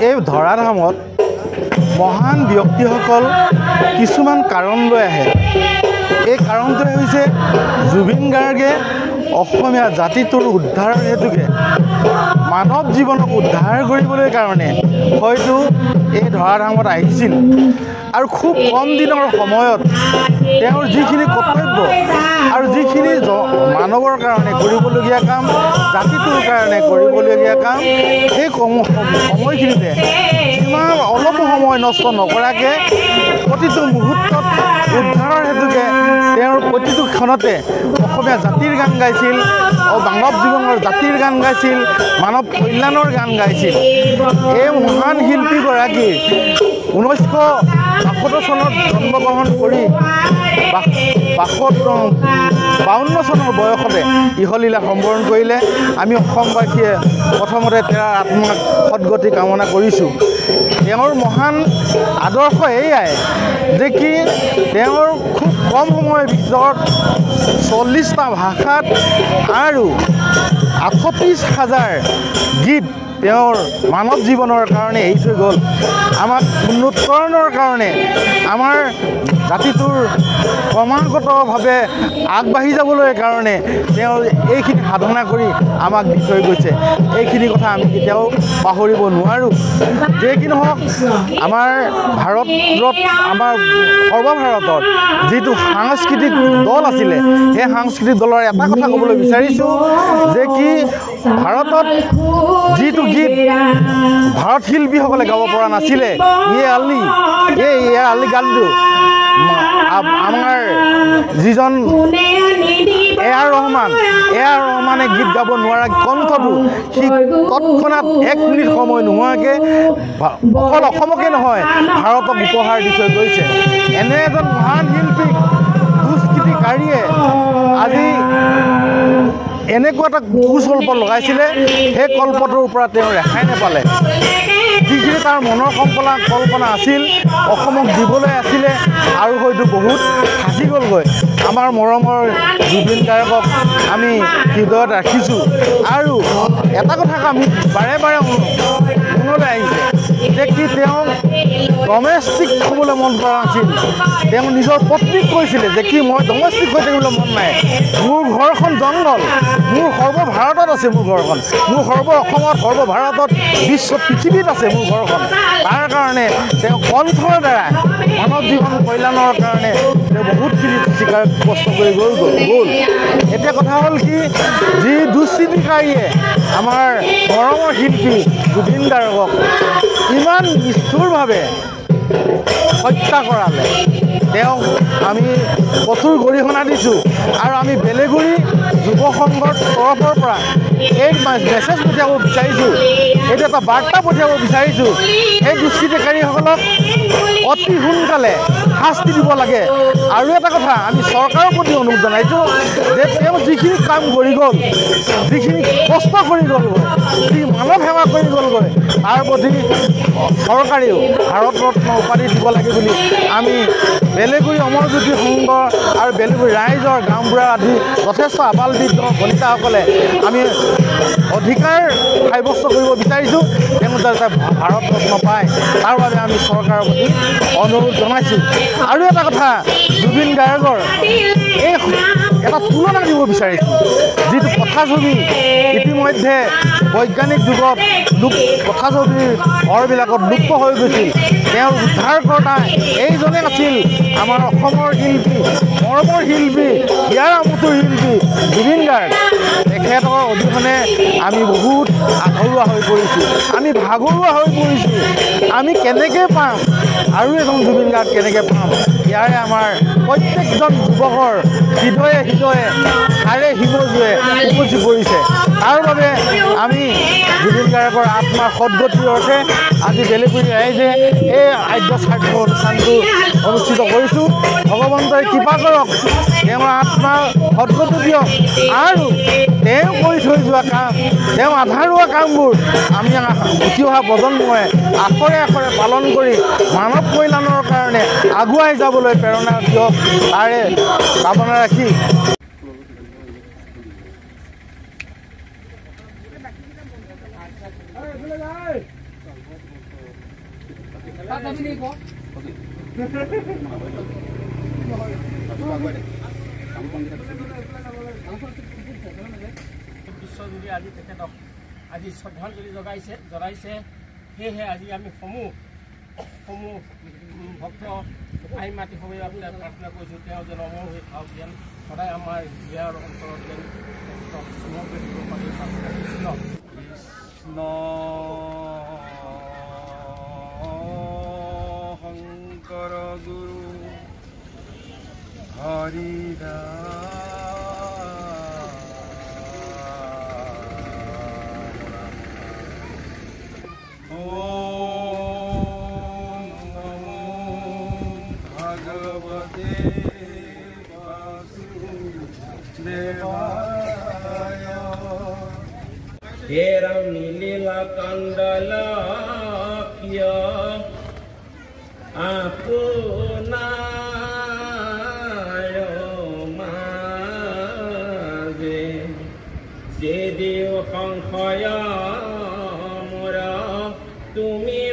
এই ধৰাধামত মহান ব্যক্তিসকল কিছুমান কাৰণ লৈ আহে। এই কাৰণটোৱে হৈছে জুবিন গাৰ্গে অসমীয়া জাতিটোৰ উদ্ধাৰৰ হেতুকে মানৱ জীৱনক উদ্ধাৰ কৰিবলৈ কাৰণে হয়তো এই ধৰাধামত আহিছিল আৰু খুব কম দিনৰ সময়ত তেওঁৰ যিখিনি কৰ্তব্য আৰু যিখিনি মানৱৰ কাৰণে কৰিবলগীয়া কাম, জাতিটোৰ কাৰণে কৰিবলগীয়া কাম, সেই সময়খিনিতে ইমান অলপো সময় নষ্ট নকৰাকৈ প্ৰতিটো মুহূৰ্তত উদ্ধাৰৰ হেতুকে তেওঁৰ প্ৰতিটো ক্ষণতে অসমীয়া জাতিৰ গান গাইছিল, মানৱ জীৱনৰ জাতিৰ গান গাইছিল, মানৱ কল্যাণৰ গান গাইছিল। এই মহান শিল্পীগৰাকী 1972 চনত জন্মগ্ৰহণ কৰি 52 চনৰ বয়সতে ইহলীলা সম্বৰণ কৰিলে। আমি অসমবাসীয়ে প্ৰথমতে তেওঁৰ আত্মাক সদ্গতি কামনা কৰিছোঁ। তেওঁৰ মহান আদৰ্শ এয়াই যে কি তেওঁৰ খুব কম সময়ৰ ভিতৰত 40টা ভাষাত আৰু 38,000 গীত তেওঁৰ মানৱ জীৱনৰ কাৰণে এৰি থৈ গ'ল। আমাক উন্নতকৰণৰ কাৰণে, আমাৰ জাতিটোৰ ক্ৰমাগতভাৱে আগবাঢ়ি যাবলৈ কাৰণে তেওঁ এইখিনি সাধনা কৰি আমাক দি থৈ গৈছে। এইখিনি কথা আমি কেতিয়াও পাহৰিব নোৱাৰোঁ। যে কি নহওক, আমাৰ ভাৰতত, আমাৰ সৰ্বভাৰতত যিটো সাংস্কৃতিক দল আছিলে, সেই সাংস্কৃতিক দলৰ এটা কথা ক'বলৈ বিচাৰিছোঁ যে কি ভাৰতত যিটো গীত ভাৰত শিল্পীসকলে গাব পৰা নাছিলে, ইয়ে আলি গানটো আমাৰ যিজন এ.আৰ. ৰহমানে গীত গাব নোৱাৰা কণ্ঠটো সি তৎক্ষণাৎ 1 মিনিট সময় নোহোৱাকৈ অকল অসমকে নহয় ভাৰতক উপহাৰ দি থৈ গৈছে। এনে এজন মহান শিল্পীক দুষ্কৃতিকাৰীয়ে আজি এনেকুৱা এটা কুকল্প লগাইছিলে, সেই কল্পটোৰ পৰা তেওঁ ৰেহাই নাপালে। যিখিনি তাৰ মনৰ কল্পনা আছিল, অসমক দিবলৈ আছিলে আৰু হয়তো বহুত থাকি গ'লগৈ। আমাৰ মৰমৰ জুবিন গাৰ্গক আমি হৃদয়ত ৰাখিছোঁ। আৰু এটা কথা আমি বাৰে বাৰে মনলৈ আহিছে যে কি তেওঁ ডমেষ্টিক হ'বলৈ মন কৰা নাছিল। তেওঁ নিজৰ পত্নীক কৈছিলে যে কি মই ডমেষ্টিক হৈ থাকিবলৈ মন নাই, মোৰ ঘৰখন জংঘল, মোৰ সৰ্বভাৰতত আছে মোৰ ঘৰখন, মোৰ অসমত, সৰ্বভাৰতত, বিশ্ব পৃথিৱীত আছে মোৰ ঘৰখন। তাৰ কাৰণে তেওঁ কণ্ঠৰ দ্বাৰা মানৱ জীৱন কল্যাণৰ কাৰণে তেওঁ বহুতখিনি কষ্ট কৰি গ'ল। এতিয়া কথা হ'ল কি, যি দুষ্কৃতিকাৰীয়ে আমাৰ মৰমৰ শিল্পী জুবিন গাৰ্গক ইমান নিষ্ঠুৰভাৱে হত্যা কৰালে, তেওঁক আমি কঠোৰ গৰিহণা দিছোঁ। আৰু আমি বেলেগুৰি যুৱ সংঘৰ তৰফৰ পৰা এই মেছেজ পঠিয়াব বিচাৰিছোঁ, এইটো এটা বাৰ্তা পঠিয়াব বিচাৰিছোঁ, এই দুষ্কৃতিকাৰীসকলক অতি সোনকালে শাস্তি দিব লাগে। আৰু এটা কথা আমি চৰকাৰৰ প্ৰতি অনুৰোধ জনাইছোঁ যে তেওঁ যিখিনি কাম কৰি গ'ল, যিখিনি কষ্ট কৰি গ'লগৈ, যি মানৱ সেৱা কৰি গ'লগৈ, তাৰ প্ৰতি চৰকাৰেও ভাৰত ৰত্ন উপাধি দিব লাগে বুলি আমি বেলেগুৰি অমৰজ্যোতি সংঘ আৰু বেলেগুৰি ৰাইজৰ গাঁওবুঢ়া আদি যথেষ্ট আবালবৃদ্ধ বনিতাসকলে আমি অধিকাৰ সাব্যস্ত কৰিব বিচাৰিছোঁ। তেওঁ যাতে ভাৰত ৰত্ন পায়, তাৰ বাবে আমি চৰকাৰৰ প্ৰতি অনুৰোধ জনাইছোঁ। আৰু এটা কথা, জুবিন গাৰ্গৰ এই এটা তুলনা দিব বিচাৰিছোঁ। যিটো কথাছবি ইতিমধ্যে বৈজ্ঞানিক যুগত কথাছবিৰ ঘৰবিলাকত লুপ্ত হৈ গৈছিল, তেওঁৰ উদ্ধাৰকৰ্তা এইজনে আছিল আমাৰ অসমৰ শিল্পী, মৰমৰ শিল্পী, হিয়াৰ আমঠুৰ শিল্পী জুবিন গাৰ্গ। তেখেতৰ অবিহনে আমি বহুত আধৰুৱা হৈ পৰিছোঁ, আমি ভাগৰুৱা হৈ পৰিছোঁ। আমি কেনেকৈ পাম আৰু এজন জুবিন গাৰ্গ কেনেকৈ পাম? ইয়াৰে আমাৰ প্ৰত্যেকজন যুৱকৰ হৃদয়ে হৃদয়ে হাড়ে হিমজুৱে উপচি পৰিছে। তাৰ বাবে আমি জুবিন গাৰ্গৰ আত্মাৰ সদ্গতিৰ অৰ্থে আজি বেলেগুৰি ৰাইজে এই আদ্য শ্ৰাদ্ধ অনুষ্ঠানটো অনুষ্ঠিত কৰিছোঁ। ভগৱন্তই কৃপা কৰক, তেওঁৰ আত্মাৰ সদ্গতি দিয়ক আৰু তেওঁ কৰি থৈ যোৱা কাম, তেওঁ আধাৰুৱা কামবোৰ আমি উঠি অহা প্ৰজন্মই আখৰে আখৰে পালন কৰি মানৱ কল্যাণৰ কাৰণে আগুৱাই যাবলৈ প্ৰেৰণা দিয়ক, তাৰে কামনা ৰাখি বিশ্বজুৰি আজি তেখেতক আজি শ্ৰদ্ধাঞ্জলি জনাইছে সেয়েহে আজি আমি সমূহ ভক্ত আই মাতি সময় প্ৰাৰ্থনা কৰিছোঁ তেওঁ যেন অমৰ হৈ থাকক যেন সদায় আমাৰ হৃদয়ৰ অন্তৰত যেন সমগ্ৰ দিব পাৰি কৃষ্ণ শংকৰ গুৰু হৰিদা हे राम लीला कंडला किया आपनाय मागे जे देव संशय मोरा तुमी